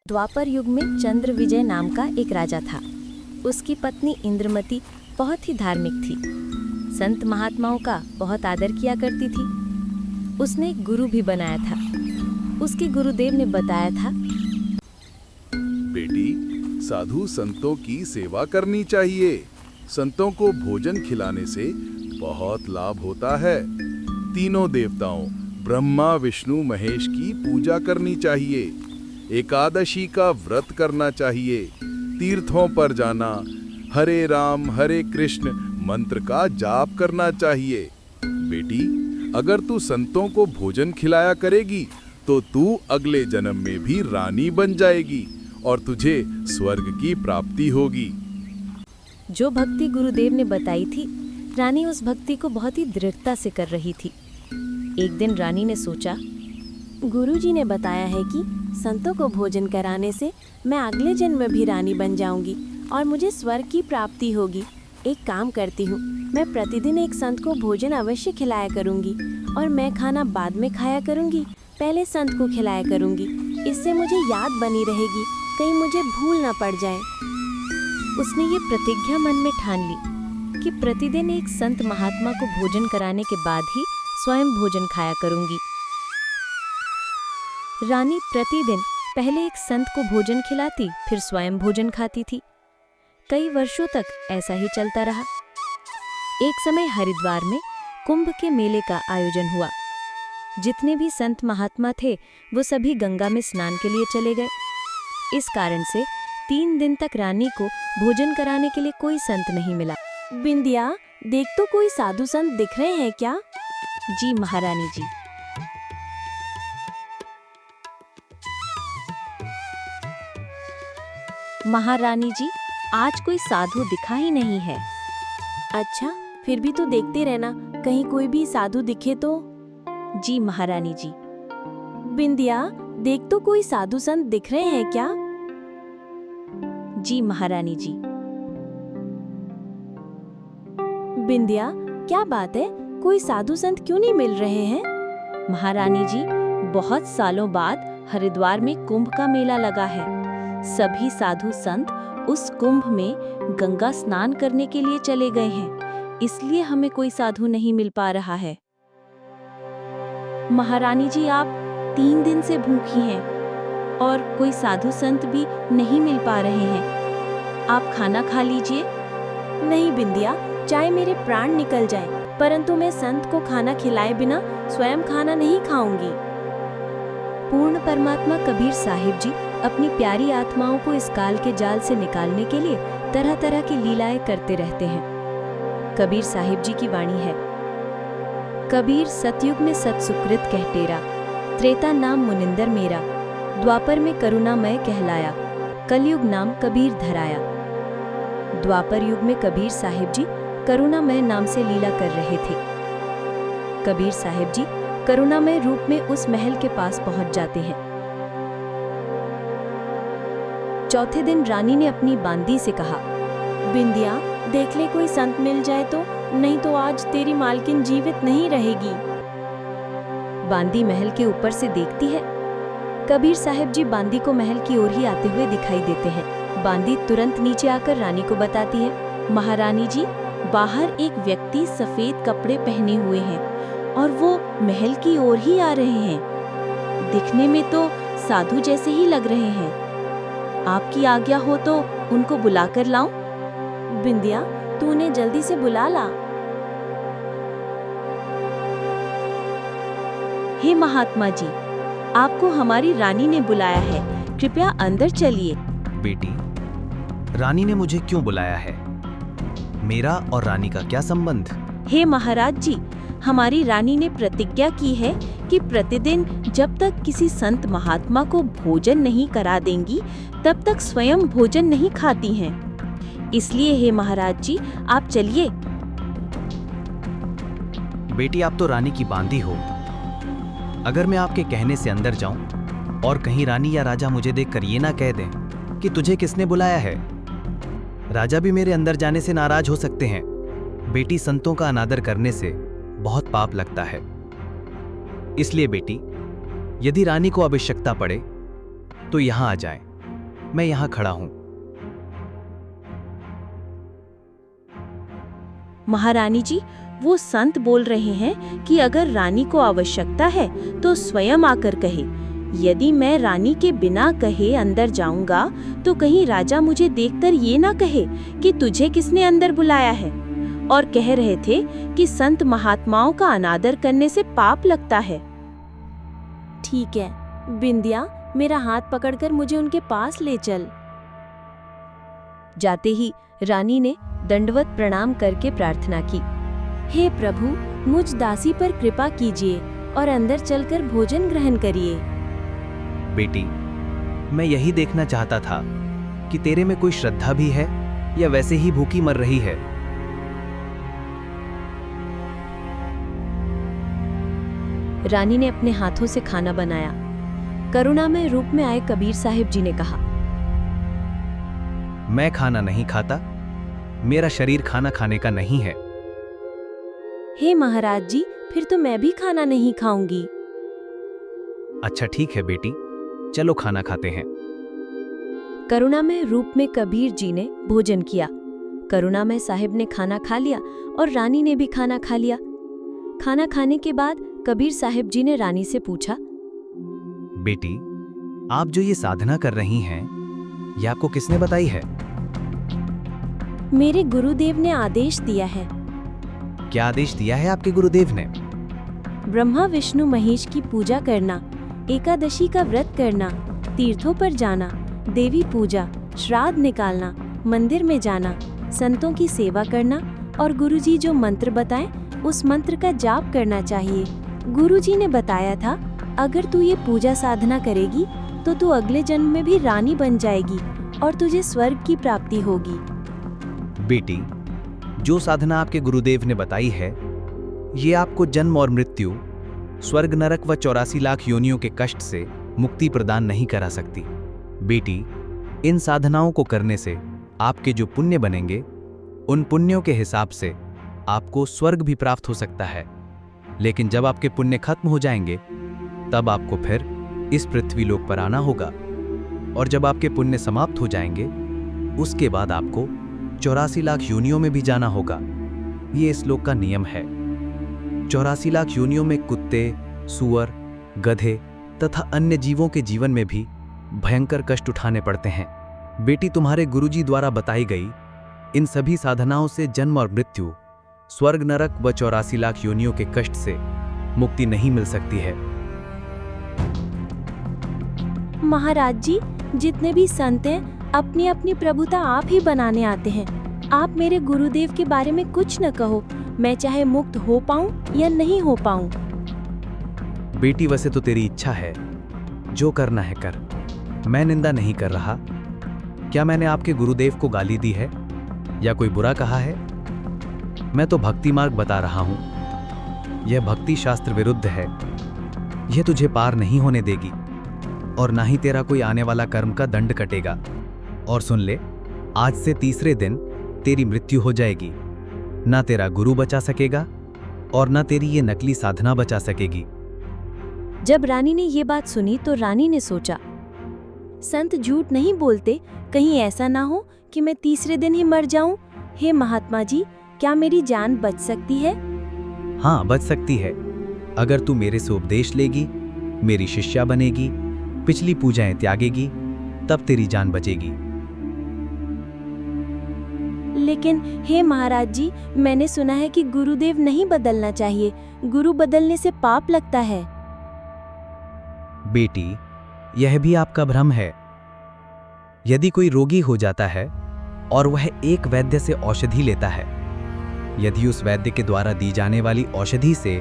द्वापर युग में चंद्र विजय नाम का एक राजा था। उसकी पत्नी इंद्रमती बहुत ही धार्मिक थी। संत महात्माओं का बहुत आदर किया करती थी। उसने एक गुरु भी बनाया था। उसके गुरुदेव ने बताया था, बेटी, साधु संतों की सेवा करनी चाहिए। संतों को भोजन खिलाने से बहुत लाभ होता है। तीनों देवताओं ब्रह्मा विष्णु महेश की पूजा करनी चाहिए। एकादशी का व्रत करना चाहिए। तीर्थों पर जाना, हरे राम हरे कृष्ण मंत्र का जाप करना चाहिए। बेटी, अगर तू संतों को भोजन खिलाया करेगी तो तू अगले जन्म में भी रानी बन जाएगी और तुझे स्वर्ग की प्राप्ति होगी। जो भक्ति गुरुदेव ने बताई थी, रानी उस भक्ति को बहुत ही दृढ़ता से कर रही थी। एक दिन रानी ने सोचा, गुरुजी ने बताया है कि संतों को भोजन कराने से मैं अगले जन्म में भी रानी बन जाऊंगी और मुझे स्वर्ग की प्राप्ति होगी। एक काम करती हूँ, मैं प्रतिदिन एक संत को भोजन अवश्य खिलाया करूँगी और मैं खाना बाद में खाया करूँगी, पहले संत को खिलाया करूँगी। इससे मुझे याद बनी रहेगी, कहीं मुझे भूल ना पड़ जाए। उसने ये प्रतिज्ञा मन में ठान ली कि प्रतिदिन एक संत महात्मा को भोजन कराने के बाद ही स्वयं भोजन खाया करूँगी। रानी प्रतिदिन पहले एक संत को भोजन खिलाती, फिर स्वयं भोजन खाती थी। कई वर्षों तक ऐसा ही चलता रहा। एक समय हरिद्वार में कुंभ के मेले का आयोजन हुआ। जितने भी संत महात्मा थे वो सभी गंगा में स्नान के लिए चले गए। इस कारण से 3 दिन तक रानी को भोजन कराने के लिए कोई संत नहीं मिला। बिंदिया, देख तो कोई साधु संत दिख रहे हैं क्या? जी महारानी जी। महारानी जी, आज कोई साधु दिखा ही नहीं है। अच्छा, फिर भी तो देखते रहना, कहीं कोई भी साधु दिखे तो। जी महारानी जी। बिंदिया, देख तो कोई साधु संत दिख रहे हैं क्या? जी महारानी जी। बिंदिया, क्या बात है, कोई साधु संत क्यों नहीं मिल रहे हैं? महारानी जी, बहुत सालों बाद हरिद्वार में कुंभ का मेला लगा है। सभी साधु संत उस कुंभ में गंगा स्नान करने के लिए चले गए हैं, इसलिए हमें कोई साधु नहीं मिल पा रहा है। महारानी जी, आप 3 दिन से भूखी हैं और कोई साधु संत भी नहीं मिल पा रहे हैं। आप खाना खा लीजिए। नहीं बिंदिया, चाहे मेरे प्राण निकल जाएं, परंतु मैं संत को खाना खिलाए बिना स्वयं खाना नहीं खाऊंगी। पूर्ण परमात्मा कबीर साहिब जी अपनी प्यारी आत्माओं को इस काल के जाल से निकालने के लिए तरह तरह की लीलाएं करते रहते हैं। कबीर साहिब जी की वाणी है, कबीर सतयुग में सत्सुकृत कहटेरा, त्रेता नाम मुनिंदर मेरा, द्वापर में करुणामय कहलाया, कलयुग नाम कबीर धराया। द्वापर युग में कबीर साहिब जी करुणामय नाम से लीला कर रहे थे। कबीर साहिब जी करुणामय रूप में उस महल के पास पहुंच जाते हैं। चौथे दिन रानी ने अपनी बांदी से कहा, बिंदिया, देख ले कोई संत मिल जाए तो, नहीं तो आज तेरी मालकिन जीवित नहीं रहेगी। बांदी महल के ऊपर से देखती है। कबीर साहिब जी बांदी को महल की ओर ही आते हुए दिखाई देते हैं। बांदी तुरंत नीचे आकर रानी को बताती है, महारानी जी, बाहर एक व्यक्ति सफेद कपड़े पहने हुए हैं और वो महल की ओर ही आ रहे हैं। दिखने में तो साधु जैसे ही लग रहे हैं। आपकी आज्ञा हो तो उनको बुलाकर लाऊं? बिंदिया, तू उन्हें जल्दी से बुला ला। हे महात्मा जी, आपको हमारी रानी ने बुलाया है, कृपया अंदर चलिए। बेटी, रानी ने मुझे क्यों बुलाया है? मेरा और रानी का क्या संबंध? हे महाराज जी, हमारी रानी ने प्रतिज्ञा की है कि प्रतिदिन जब तक किसी संत महात्मा को भोजन नहीं करा देंगी, तब तक स्वयं भोजन नहीं खाती हैं। इसलिए हे महाराज जी, आप चलिए। बेटी, आप तो रानी की बांदी हो। अगर मैं आपके कहने से अंदर जाऊं और कहीं रानी या राजा मुझे देखकर ये ना कह दें कि तुझे किसने बुलाया है, राजा भी मेरे अंदर जाने से नाराज हो सकते हैं। बेटी, संतों का अनादर करने से बहुत पाप लगता है। इसलिए बेटी, यदि रानी को आवश्यकता पड़े तो यहाँ आ जाएं। मैं यहाँ खड़ा हूँ। महारानी जी, वो संत बोल रहे हैं कि अगर रानी को आवश्यकता है तो स्वयं आकर कहे। यदि मैं रानी के बिना कहे अंदर जाऊंगा तो कहीं राजा मुझे देखकर ये ना कहे कि तुझे किसने अंदर बुलाया है। और कह रहे थे कि संत महात्माओं का अनादर करने से पाप लगता है। ठीक है बिंदिया, मेरा हाथ पकड़कर मुझे उनके पास ले चल। जाते ही रानी ने दंडवत प्रणाम करके प्रार्थना की। हे प्रभु, मुझ दासी पर कृपा कीजिए और अंदर चलकर भोजन ग्रहण करिए। बेटी, मैं यही देखना चाहता था कि तेरे में कोई श्रद्धा भी है या वैसे ही भूखी मर रही है। रानी ने अपने हाथों से खाना बनाया। करुणामय रूप में आए कबीर साहिब जी ने कहा, मैं खाना नहीं खाता, मेरा शरीर खाना खाने का नहीं है। हे महाराज जी, फिर तो मैं भी खाना नहीं खाऊंगी। अच्छा ठीक है बेटी, चलो खाना खाते हैं। करुणामय रूप में कबीर जी ने भोजन किया। करुणामय साहिब ने खाना खा लिया और रानी ने भी खाना खा लिया। खाना खाने के बाद कबीर साहिब जी ने रानी से पूछा, बेटी, आप जो ये साधना कर रही हैं, ये आपको किसने बताई है? मेरे गुरुदेव ने आदेश दिया है। क्या आदेश दिया है आपके गुरुदेव ने? ब्रह्मा विष्णु महेश की पूजा करना, एकादशी का व्रत करना, तीर्थों पर जाना, देवी पूजा, श्राद्ध निकालना, मंदिर में जाना, संतों की सेवा करना और गुरुजी जो मंत्र बताएं उस मंत्र का जाप करना चाहिए। गुरुजी ने बताया था, अगर तू ये पूजा साधना करेगी तो तू अगले जन्म में भी रानी बन जाएगी और तुझे स्वर्ग की प्राप्ति होगी। बेटी, जो साधना आपके गुरुदेव ने बताई है, ये आपको जन्म और मृत्यु, स्वर्ग नरक व 84 लाख योनियों के कष्ट से मुक्ति प्रदान नहीं करा सकती। बेटी, इन साधनाओं को करने से आपके जो पुण्य बनेंगे, उन पुण्यों के हिसाब से आपको स्वर्ग भी प्राप्त हो सकता है। लेकिन जब आपके पुण्य खत्म हो जाएंगे, तब आपको फिर इस पृथ्वी लोक पर आना होगा। और जब आपके पुण्य समाप्त हो जाएंगे, उसके बाद आपको 84 लाख योनियों में भी जाना होगा। ये इस लोक का नियम है। 84 लाख योनियों में कुत्ते, सूअर, गधे तथा अन्य जीवों के जीवन में भी भयंकर कष्ट उठाने पड़ते हैं। बेटी, तुम्हारे गुरुजी द्वारा बताई गई इन सभी साधनाओं से जन्म और मृत्यु, स्वर्ग नरक व 84 लाख योनियों के कष्ट से मुक्ति नहीं मिल सकती है। महाराज जी, जितने भी संत हैं अपनी अपनी प्रभुता आप ही बनाने आते हैं। आप मेरे गुरुदेव के बारे में कुछ न कहो, मैं चाहे मुक्त हो पाऊं या नहीं हो पाऊं। बेटी, वैसे तो तेरी इच्छा है, जो करना है कर, मैं निंदा नहीं कर रहा। क्या मैंने आपके गुरुदेव को गाली दी है या कोई बुरा कहा है? मैं तो भक्ति मार्ग बता रहा हूं। यह भक्ति शास्त्र विरुद्ध है। यह तुझे पार नहीं होने देगी और ना ही तेरा कोई आने वाला कर्म का दंड कटेगा। और सुन ले, आज से तीसरे दिन तेरी मृत्यु हो जाएगी। ना तेरा गुरु बचा सकेगा और ना तेरी ये नकली साधना बचा सकेगी। जब रानी ने ये बात सुनी तो रानी ने सोचा, संत झूठ नहीं बोलते, कहीं ऐसा ना हो कि मैं तीसरे दिन ही मर जाऊं। हे महात्मा जी, क्या मेरी जान बच सकती है? हाँ, बच सकती है। अगर तू मेरे से उपदेश लेगी, मेरी शिष्या बनेगी, पिछली पूजाएं त्यागेगी, तब तेरी जान बचेगी। लेकिन हे महाराज जी, मैंने सुना है कि गुरुदेव नहीं बदलना चाहिए, गुरु बदलने से पाप लगता है। बेटी, यह भी आपका भ्रम है। यदि कोई रोगी हो जाता है और वह एक वैद्य से औषधि लेता है, यदि उस वैद्य के द्वारा दी जाने वाली औषधि से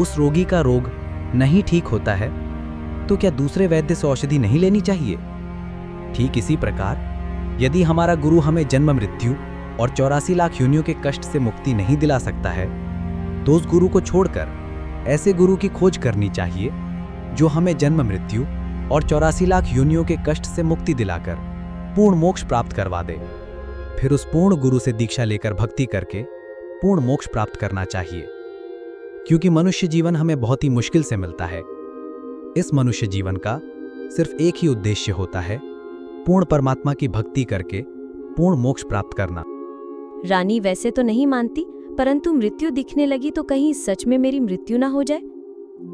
उस रोगी का रोग नहीं ठीक होता है, तो क्या दूसरे वैद्य से औषधि नहीं लेनी चाहिए? ठीक इसी प्रकार यदि हमारा गुरु हमें जन्म मृत्यु और 84 लाख योनियों के कष्ट से मुक्ति नहीं दिला सकता है, तो उस गुरु को छोड़कर ऐसे गुरु की खोज करनी चाहिए जो हमें जन्म मृत्यु और 84 लाख योनियों के कष्ट से मुक्ति दिलाकर पूर्ण मोक्ष प्राप्त करवा दे। फिर उस पूर्ण गुरु से दीक्षा लेकर भक्ति करके पूर्ण मोक्ष प्राप्त करना चाहिए। क्योंकि मनुष्य जीवन हमें बहुत ही मुश्किल से मिलता है। इस मनुष्य जीवन का सिर्फ एक ही उद्देश्य होता है पूर्ण परमात्मा की भक्ति करके पूर्ण मोक्ष प्राप्त करना। रानी वैसे तो नहीं मानती, परंतु मृत्यु दिखने लगी तो कहीं सच में मेरी मृत्यु ना हो जाए।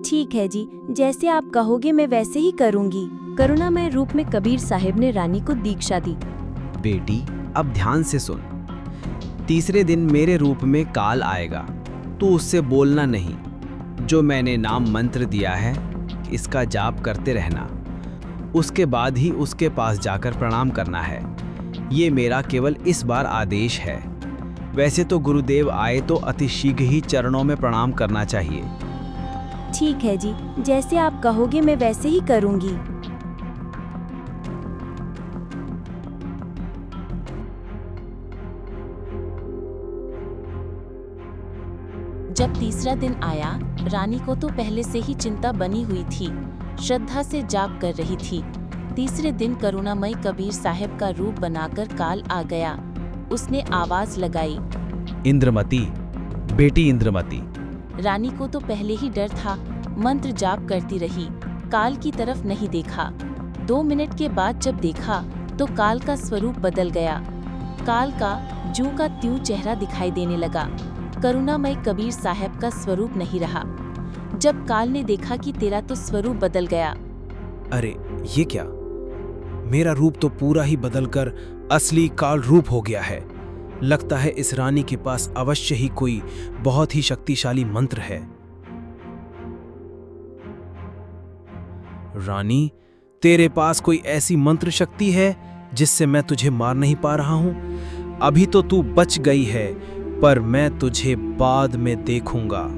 ठीक है जी, जैसे आप कहोगे मैं वैसे ही करूंगी। करुणामय रूप में कबीर साहिब ने रानी को दीक्षा दी। बेटी, अब ध्यान से सुन। तीसरे दिन मेरे रूप में काल आएगा, तू उससे बोलना नहीं। जो मैंने नाम मंत्र दिया है, इसका जाप करते रहना। उसके बाद ही उसके पास जाकर प्रणाम करना है। ये मेरा केवल इस बार आदेश है। वैसे तो गुरुदेव आए तो अति शीघ्र ही चरणों में प्रणाम करना चाहिए। ठीक है जी, जैसे आप कहोगे मैं वैसे ही करूंगी। जब तीसरा दिन आया, रानी को तो पहले से ही चिंता बनी हुई थी। श्रद्धा से जाप कर रही थी। तीसरे दिन करुणामय कबीर साहब का रूप बनाकर काल आ गया। उसने आवाज लगाई, इंद्रमती, बेटी इंद्रमती। रानी को तो पहले ही डर था। मंत्र जाप करती रही, काल की तरफ नहीं देखा। 2 मिनट के बाद जब देखा तो काल का स्वरूप बदल गया। काल का जूं का त्यों चेहरा दिखाई देने लगा। करुणामय कबीर साहब का स्वरूप नहीं रहा। जब काल ने देखा कि तेरा तो स्वरूप बदल गया। अरे ये क्या, मेरा रूप तो पूरा ही बदलकर असली काल रूप हो गया है। लगता है इस रानी के पास अवश्य ही कोई बहुत ही शक्तिशाली मंत्र है। रानी, तेरे पास कोई ऐसी मंत्र शक्ति है जिससे मैं तुझे मार नहीं पा रहा हूं? अभी तो तू बच गई है, पर मैं तुझे बाद में देखूंगा।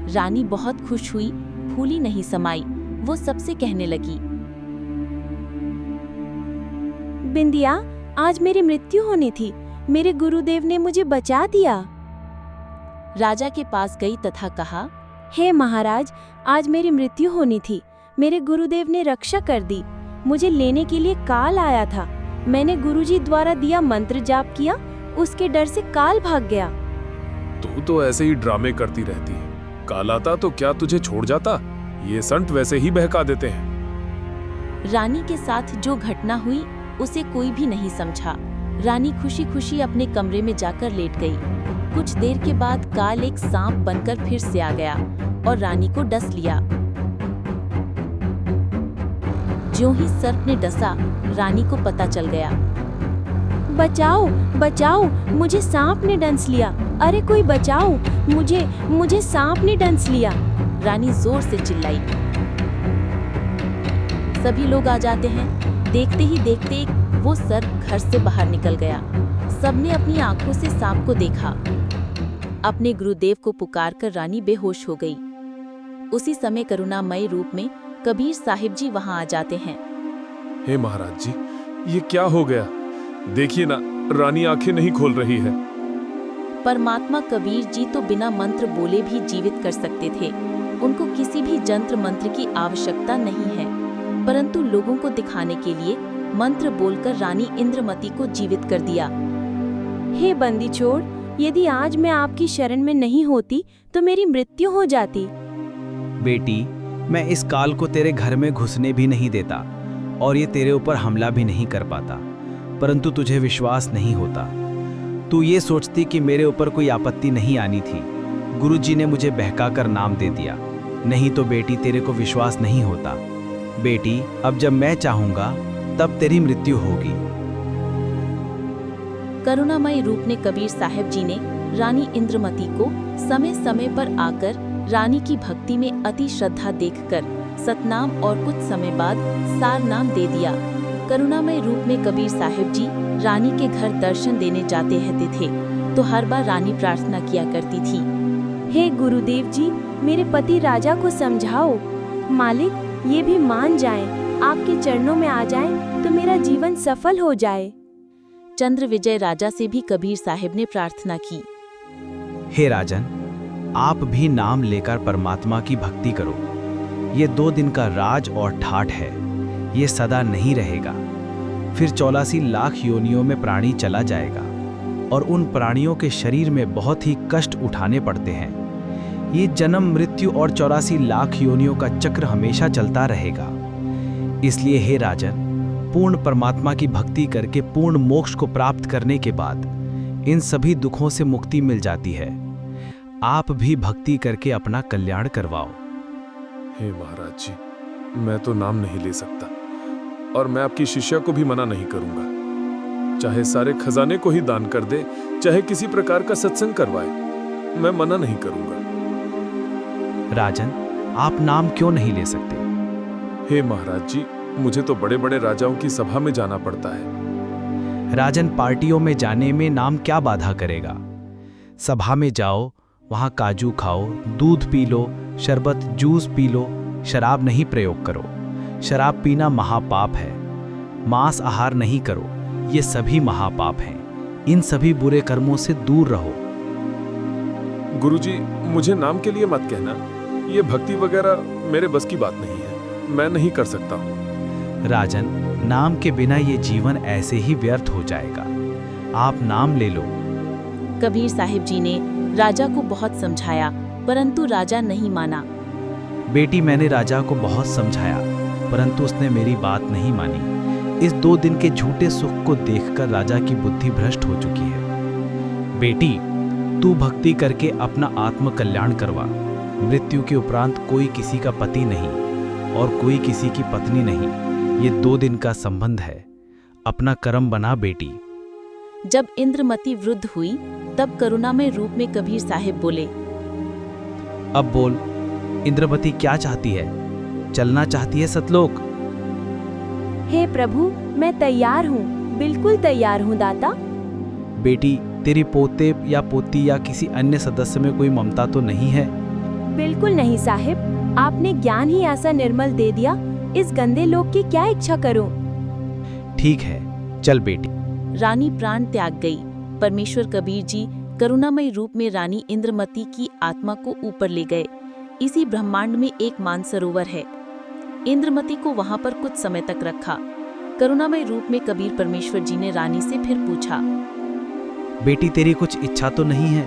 रानी बहुत खुश हुई, फूली नहीं समाई। वो सबसे कहने लगी, बिंदिया, आज मेरी मृत्यु होनी थी। मेरे गुरुदेव ने मुझे बचा दिया। राजा के पास गई तथा कहा, हे महाराज, आज मेरी मृत्यु होनी थी। मेरे गुरुदेव ने रक्षा कर दी। मुझे लेने के लिए काल आया था। मैंने गुरुजी द्वारा दिया मंत्र जाप किया, उसके डर से काल भाग गया। तू तो ऐसे ही ड्रामे करती रहती है। काल आता तो क्या तुझे छोड़ जाता? ये संत वैसे ही बहका देते हैं। रानी के साथ जो घटना हुई उसे कोई भी नहीं समझा। रानी खुशी खुशी अपने कमरे में जाकर लेट गई। कुछ देर के बाद काल एक सांप बनकर फिर से आ गया और रानी को डस लिया। ज्यों ही सर्प ने डसा, रानी को पता चल गया। बचाओ, बचाओ, मुझे सांप ने डंस लिया। अरे कोई बचाओ, मुझे सांप ने डंस लिया। रानी जोर से चिल्लाई। सभी लोग आ जाते हैं। देखते ही देखते वो सर्प घर से बाहर निकल गया। सबने अपनी आंखों से सांप को देखा। अपने गुरुदेव को पुकारकर रानी बेहोश हो गई। उसी समय करुणामय रूप में कबीर साहिब जी वहां आ जाते हैं। हे महाराज जी, ये क्या हो गया? देखिए ना, रानी आंखें नहीं खोल रही है। परमात्मा कबीर जी तो बिना मंत्र बोले भी जीवित कर सकते थे। उनको किसी भी जंत्र मंत्र की आवश्यकता नहीं है, परंतु लोगों को दिखाने के लिए मंत्र बोलकर रानी इंद्रमती को जीवित कर दिया। हे बंदी छोड़, यदि आज मैं आपकी शरण में नहीं होती तो मेरी मृत्यु हो जाती। बेटी, मैं इस काल को तेरे घर में घुसने भी नहीं देता और ये तेरे ऊपर हमला भी नहीं कर पाता, परंतु तुझे विश्वास नहीं होता। तू ये सोचती कि मेरे ऊपर कोई आपत्ति नहीं आनी थी। गुरुजी ने मुझे बहकाकर नाम दे दिया, नहीं तो बेटी तेरे को विश्वास नहीं होता। बेटी, अब जब मैं चाहूंगा तब तेरी मृत्यु होगी। करुणामय रूप ने कबीर साहब जी ने रानी इंद्रमती को समय समय पर आकर रानी की भक्ति में अति श्रद्धा देखकर सतनाम और कुछ समय बाद सार नाम दे दिया। करुणामय रूप में कबीर साहब जी रानी के घर दर्शन देने जाते रहते थे तो हर बार रानी प्रार्थना किया करती थी, हे गुरुदेव जी, मेरे पति राजा को समझाओ। मालिक, ये भी मान जाएं, आपके चरणों में आ जाएं तो मेरा जीवन सफल हो जाए। चंद्र विजय राजा से भी कबीर साहब ने प्रार्थना की, हे राजन, आप भी नाम लेकर परमात्मा की भक्ति करो। ये 2 दिन का राज और ठाठ है, ये सदा नहीं रहेगा। फिर 84 लाख योनियों में प्राणी चला जाएगा और उन प्राणियों के शरीर में बहुत ही कष्ट उठाने पड़ते हैं। ये जन्म मृत्यु और 84 लाख योनियों का चक्र हमेशा चलता रहेगा। इसलिए हे राजन, पूर्ण परमात्मा की भक्ति करके पूर्ण मोक्ष को प्राप्त करने के बाद इन सभी दुखों से मुक्ति मिल जाती है। आप भी भक्ति करके अपना कल्याण करवाओ। हे महाराज जी, मैं तो नाम नहीं ले सकता और मैं आपकी शिष्या को भी मना नहीं करूंगा। चाहे सारे खजाने को ही दान कर दे, चाहे किसी प्रकार का सत्संग करवाए, मैं मना नहीं करूंगा। राजन, आप नाम क्यों नहीं ले सकते? हे महाराज जी, मुझे तो बड़े बड़े राजाओं की सभा में जाना पड़ता है। राजन, पार्टियों में जाने में नाम क्या बाधा करेगा? सभा में जाओ, वहां काजू खाओ, दूध पी लो, शरबत जूस पी लो, शराब नहीं प्रयोग करो। शराब पीना महापाप है। मांस आहार नहीं करो, ये सभी महापाप हैं। इन सभी बुरे कर्मों से दूर रहो। गुरुजी, मुझे नाम के लिए मत कहना। ये भक्ति वगैरह मेरे बस की बात नहीं है, मैं नहीं कर सकता हूँ। राजन, नाम के बिना ये जीवन ऐसे ही व्यर्थ हो जाएगा। आप नाम ले लो। कबीर साहिब जी ने राजा को बहुत समझाया, परंतु राजा नहीं माना। बेटी, मैंने राजा को बहुत समझाया, परंतु उसने मेरी बात नहीं मानी। इस 2 दिन के झूठे सुख को देखकर राजा की बुद्धि भ्रष्ट हो चुकी है। बेटी, तू भक्ति करके अपना आत्म कल्याण करवा। मृत्यु के उपरांत कोई किसी का पति नहीं और कोई किसी की पत्नी नहीं। ये 2 दिन का संबंध है। अपना कर्म बना बेटी। जब इंद्रमती वृद्ध हुई, तब करुणामय रूप में कबीर साहिब बोले, अब बोल, इंद्रमती क्या चाहती है? चलना चाहती है सतलोक? हे प्रभु, मैं तैयार हूँ, बिल्कुल तैयार हूँ दाता। बेटी, तेरी पोते या पोती या किसी अन्य सदस्य में कोई ममता तो नहीं है? बिल्कुल नहीं साहिब, आपने ज्ञान ही ऐसा निर्मल दे दिया, इस गंदे लोक की क्या इच्छा करूं? ठीक है, चल बेटी। रानी प्राण त्याग गई। परमेश्वर कबीर जी करुणामय रूप में रानी इंद्रमती की आत्मा को ऊपर ले गए। इसी ब्रह्मांड में एक मानसरोवर है। इंद्रमती को वहां पर कुछ समय तक रखा। करुणामय रूप में कबीर परमेश्वर जी ने रानी से फिर पूछा, बेटी, तेरी कुछ इच्छा तो नहीं है?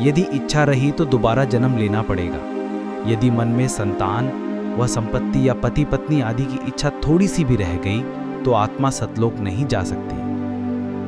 यदि इच्छा रही तो दोबारा जन्म लेना पड़ेगा। यदि मन में संतान व संपत्ति या पति पत्नी आदि की इच्छा थोड़ी सी भी रह गई तो आत्मा सतलोक नहीं जा सकती।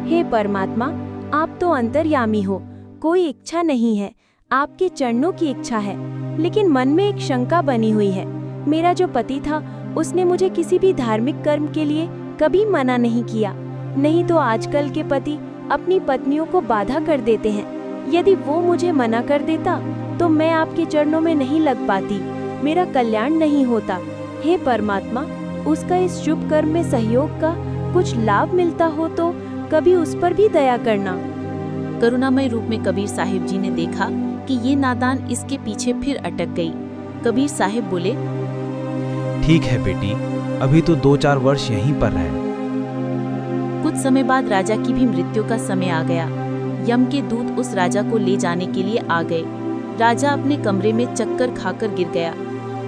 हे परमात्मा, आप तो अंतर्यामी हो, कोई इच्छा नहीं है, आपके चरणों की इच्छा है। लेकिन मन में एक शंका बनी हुई है। मेरा जो पति था, उसने मुझे किसी भी धार्मिक कर्म के लिए कभी मना नहीं किया। नहीं तो आजकल के पति अपनी पत्नियों को बाधा कर देते हैं। यदि वो मुझे मना कर देता तो मैं आपके चरणों में नहीं लग पाती, मेरा कल्याण नहीं होता। हे परमात्मा, उसका इस शुभ कर्म में सहयोग का कुछ लाभ मिलता हो तो कभी उस पर भी दया करना। करुणामय रूप में कबीर साहिब जी ने देखा कि ये नादान इसके पीछे फिर अटक गई। कबीर साहिब बोले, ठीक है बेटी, अभी तो 2-4 वर्ष यहीं पर रहे। कुछ समय बाद राजा की भी मृत्यु का समय आ गया। यम के दूत उस राजा को ले जाने के लिए आ गए। राजा अपने कमरे में चक्कर खाकर गिर गया।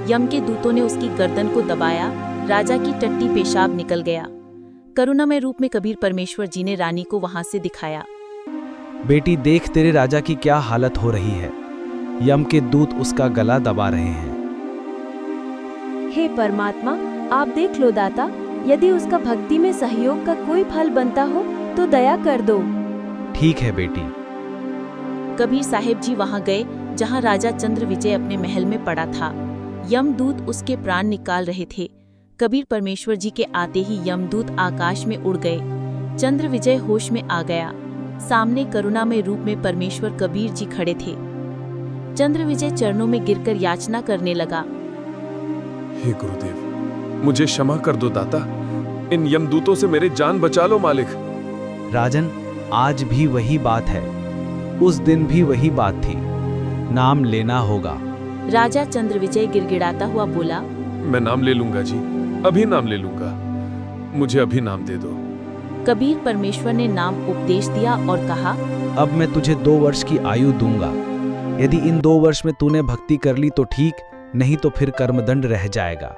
यम के दूतों ने उसकी गर्दन को दबाया। राजा की टट्टी पेशाब निकल गया। करुणामय रूप में कबीर परमेश्वर जी ने रानी को वहां से दिखाया। बेटी, देख तेरे राजा की क्या हालत हो रही है। यम के दूत उसका गला दबा रहे हैं। हे परमात्मा, आप देख लो दाता, यदि उसका भक्ति में सहयोग का कोई फल बनता हो तो दया कर दो। ठीक है बेटी। कबीर साहिब जी वहां गए जहां राजा चंद्र विजय अपने महल में पड़ा था। यमदूत उसके प्राण निकाल रहे थे। कबीर परमेश्वर जी के आते ही यमदूत आकाश में उड़ गए। चंद्र विजय होश में आ गया। सामने करुणामय रूप में परमेश्वर कबीर जी खड़े थे। चंद्र विजय चरणों में गिरकर याचना करने लगा, हे गुरुदेव, मुझे क्षमा कर दो दाता। इन यमदूतों से मेरे जान बचा लो मालिक। राजन, आज भी वही बात है, उस दिन भी वही बात थी। नाम लेना होगा। राजा चंद्र विजय गिड़गिड़ाता हुआ बोला, मैं नाम ले लूंगा जी, अभी नाम ले लूंगा। मुझे अभी नाम दे दो। कबीर परमेश्वर ने नाम उपदेश दिया और कहा, अब मैं तुझे 2 वर्ष की आयु दूंगा। यदि इन 2 वर्ष में तूने भक्ति कर ली तो ठीक, नहीं तो फिर कर्मदंड रह जाएगा।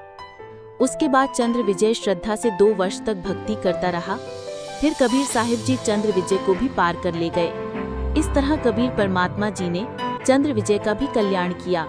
उसके बाद चंद्र विजय श्रद्धा से 2 वर्ष तक भक्ति करता रहा। फिर कबीर साहिब जी चंद्र विजय को भी पार कर ले गए। इस तरह कबीर परमात्मा जी ने चंद्र विजय का भी कल्याण किया।